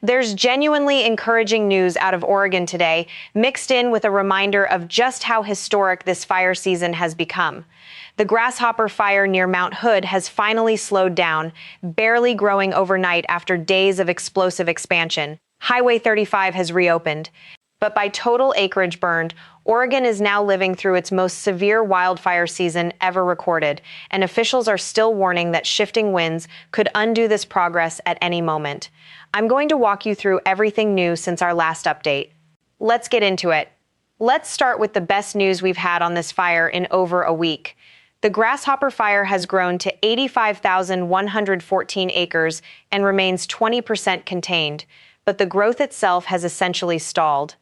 There's genuinely encouraging news out of Oregon today, mixed in with a reminder of just how historic this fire season has become. The Grasshopper Fire near Mount Hood has finally slowed down, barely growing overnight after days of explosive expansion. Highway 35 has reopened. But by total acreage burned, Oregon is now living through its most severe wildfire season ever recorded, and officials are still warning that shifting winds could undo this progress at any moment. I'm going to walk you through everything new since our last update. Let's get into it. Let's start with the best news we've had on this fire in over a week. The Grasshopper Fire has grown to 85,114 acres and remains 20% contained, but the growth itself has essentially stalled.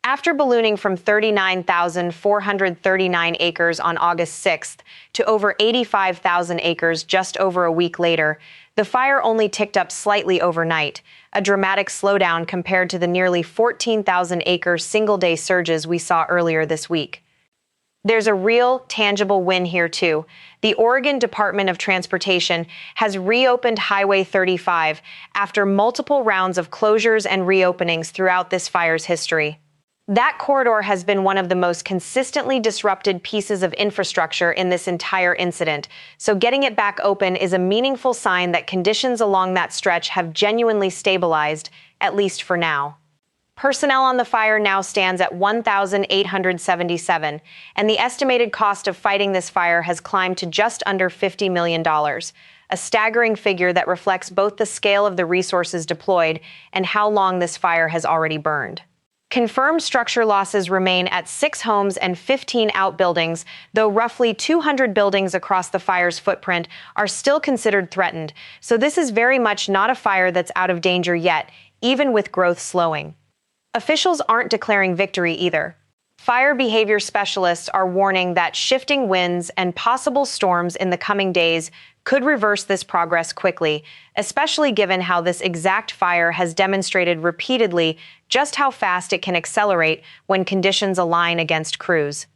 After ballooning from 39,439 acres on August 6th to over 85,000 acres just over a week later, the fire only ticked up slightly overnight, a dramatic slowdown compared to the nearly 14,000-acre single-day surges we saw earlier this week. There's a real, tangible win here, too. The Oregon Department of Transportation has reopened Highway 35 after multiple rounds of closures and reopenings throughout this fire's history. That corridor has been one of the most consistently disrupted pieces of infrastructure in this entire incident, so getting it back open is a meaningful sign that conditions along that stretch have genuinely stabilized, at least for now. Personnel on the fire now stands at 1,877, and the estimated cost of fighting this fire has climbed to just under $50 million, a staggering figure that reflects both the scale of the resources deployed and how long this fire has already burned. Confirmed structure losses remain at 6 homes and 15 outbuildings, though roughly 200 buildings across the fire's footprint are still considered threatened, so this is very much not a fire that's out of danger yet, even with growth slowing. Officials aren't declaring victory either. Fire behavior specialists are warning that shifting winds and possible storms in the coming days could reverse this progress quickly, especially given how this exact fire has demonstrated repeatedly just how fast it can accelerate when conditions align against crews.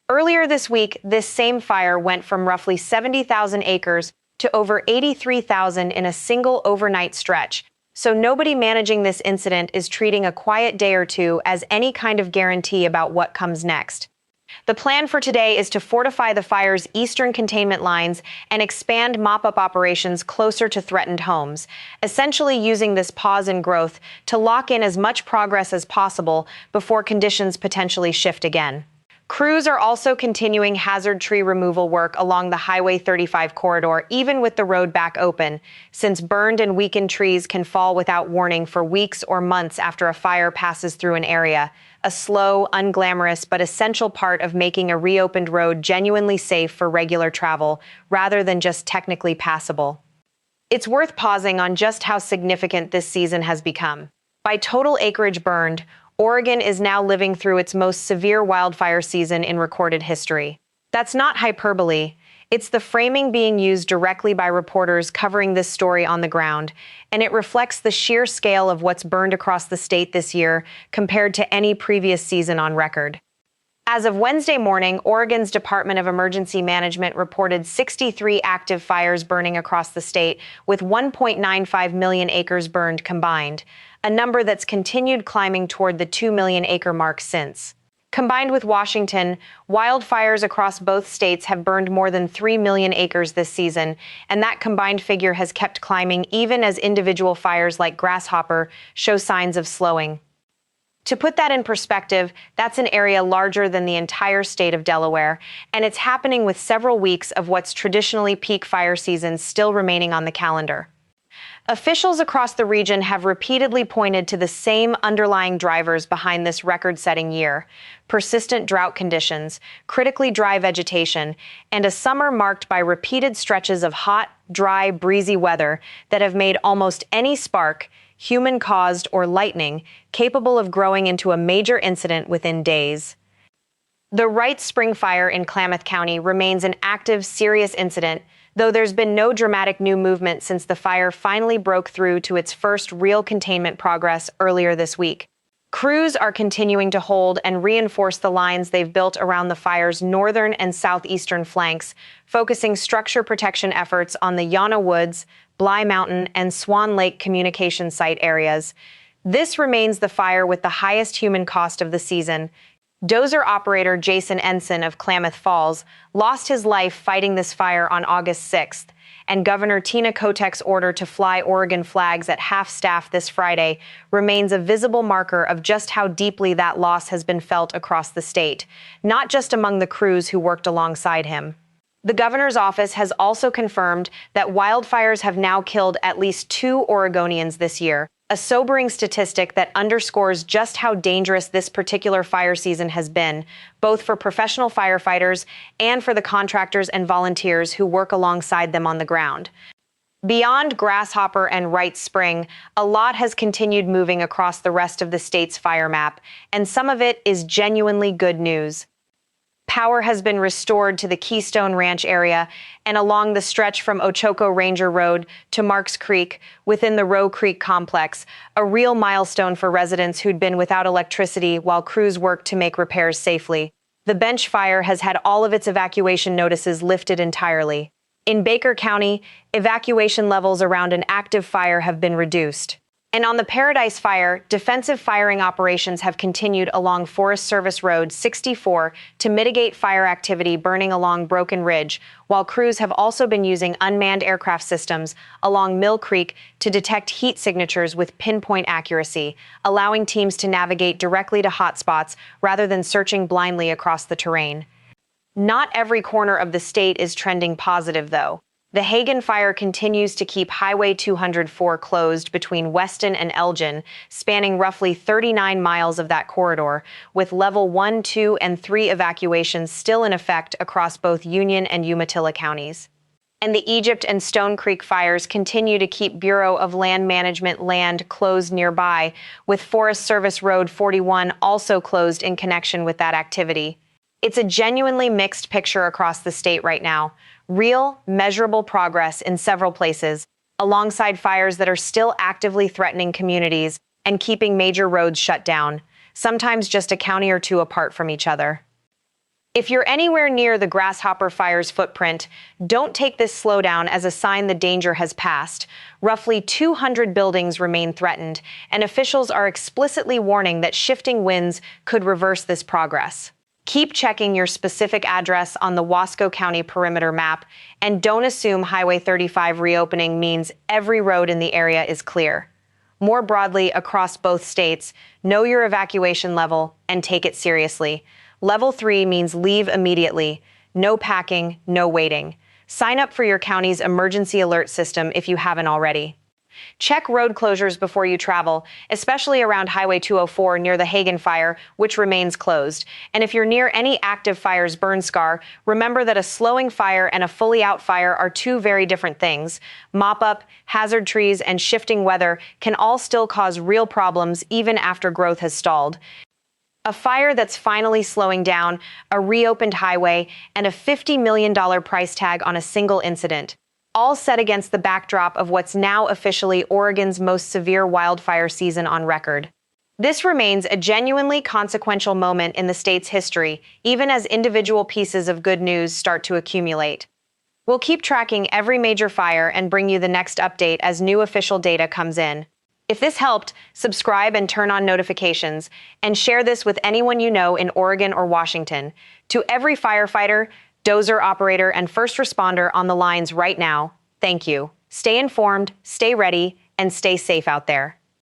Earlier this week, this same fire went from roughly 70,000 acres to over 83,000 in a single overnight stretch, so nobody managing this incident is treating a quiet day or two as any kind of guarantee about what comes next. The plan for today is to fortify the fire's eastern containment lines and expand mop-up operations closer to threatened homes, essentially using this pause in growth to lock in as much progress as possible before conditions potentially shift again. Crews are also continuing hazard tree removal work along the Highway 35 corridor, even with the road back open, since burned and weakened trees can fall without warning for weeks or months after a fire passes through an area, a slow, unglamorous, but essential part of making a reopened road genuinely safe for regular travel, rather than just technically passable. It's worth pausing on just how significant this season has become. By total acreage burned, Oregon is now living through its most severe wildfire season in recorded history. That's not hyperbole. It's the framing being used directly by reporters covering this story on the ground, and it reflects the sheer scale of what's burned across the state this year compared to any previous season on record. As of Wednesday morning, Oregon's Department of Emergency Management reported 63 active fires burning across the state, with 1.95 million acres burned combined, a number that's continued climbing toward the 2 million acre mark since. Combined with Washington, wildfires across both states have burned more than 3 million acres this season, and that combined figure has kept climbing even as individual fires like Grasshopper show signs of slowing. To put that in perspective, that's an area larger than the entire state of Delaware, and it's happening with several weeks of what's traditionally peak fire season still remaining on the calendar. Officials across the region have repeatedly pointed to the same underlying drivers behind this record-setting year: persistent drought conditions, critically dry vegetation, and a summer marked by repeated stretches of hot, dry, breezy weather that have made almost any spark, human-caused or lightning, capable of growing into a major incident within days. The Wrights Spring Fire in Klamath County remains an active, serious incident, though there's been no dramatic new movement since the fire finally broke through to its first real containment progress earlier this week. Crews are continuing to hold and reinforce the lines they've built around the fire's northern and southeastern flanks, focusing structure protection efforts on the Yana Woods, Bly Mountain, and Swan Lake communication site areas. This remains the fire with the highest human cost of the season. Dozer operator Jason Ensign of Klamath Falls lost his life fighting this fire on August 6th, and Governor Tina Kotek's order to fly Oregon flags at half-staff this Friday remains a visible marker of just how deeply that loss has been felt across the state, not just among the crews who worked alongside him. The governor's office has also confirmed that wildfires have now killed at least 2 Oregonians this year, a sobering statistic that underscores just how dangerous this particular fire season has been, both for professional firefighters and for the contractors and volunteers who work alongside them on the ground. Beyond Grasshopper and Wright Spring, a lot has continued moving across the rest of the state's fire map, and some of it is genuinely good news. Power has been restored to the Keystone Ranch area and along the stretch from Ochoco Ranger Road to Marks Creek within the Roe Creek complex, a real milestone for residents who'd been without electricity while crews worked to make repairs safely. The Bench Fire has had all of its evacuation notices lifted entirely. In Baker County, evacuation levels around an active fire have been reduced. And on the Paradise Fire, defensive firing operations have continued along Forest Service Road 64 to mitigate fire activity burning along Broken Ridge, while crews have also been using unmanned aircraft systems along Mill Creek to detect heat signatures with pinpoint accuracy, allowing teams to navigate directly to hotspots rather than searching blindly across the terrain. Not every corner of the state is trending positive, though. The Hagen fire continues to keep Highway 204 closed between Weston and Elgin, spanning roughly 39 miles of that corridor, with level 1, 2, and 3 evacuations still in effect across both Union and Umatilla counties. And the Egypt and Stone Creek fires continue to keep Bureau of Land Management land closed nearby, with Forest Service Road 41 also closed in connection with that activity. It's a genuinely mixed picture across the state right now. Real, measurable progress in several places, alongside fires that are still actively threatening communities and keeping major roads shut down, sometimes just a county or two apart from each other. If you're anywhere near the Grasshopper Fire's footprint, don't take this slowdown as a sign the danger has passed. Roughly 200 buildings remain threatened, and officials are explicitly warning that shifting winds could reverse this progress. Keep checking your specific address on the Wasco County perimeter map, and don't assume Highway 35 reopening means every road in the area is clear. More broadly, across both states, know your evacuation level and take it seriously. Level 3 means leave immediately. No packing, no waiting. Sign up for your county's emergency alert system if you haven't already. Check road closures before you travel, especially around Highway 204 near the Hagen fire, which remains closed. And if you're near any active fire's burn scar, remember that a slowing fire and a fully out fire are 2 very different things. Mop-up, hazard trees, and shifting weather can all still cause real problems even after growth has stalled. A fire that's finally slowing down, a reopened highway, and a $50 million price tag on a single incident. All set against the backdrop of what's now officially Oregon's most severe wildfire season on record. This remains a genuinely consequential moment in the state's history, even as individual pieces of good news start to accumulate. We'll keep tracking every major fire and bring you the next update as new official data comes in. If this helped, subscribe and turn on notifications, and share this with anyone you know in Oregon or Washington. To every firefighter, dozer operator, and first responder on the lines right now, thank you. Stay informed, stay ready, and stay safe out there.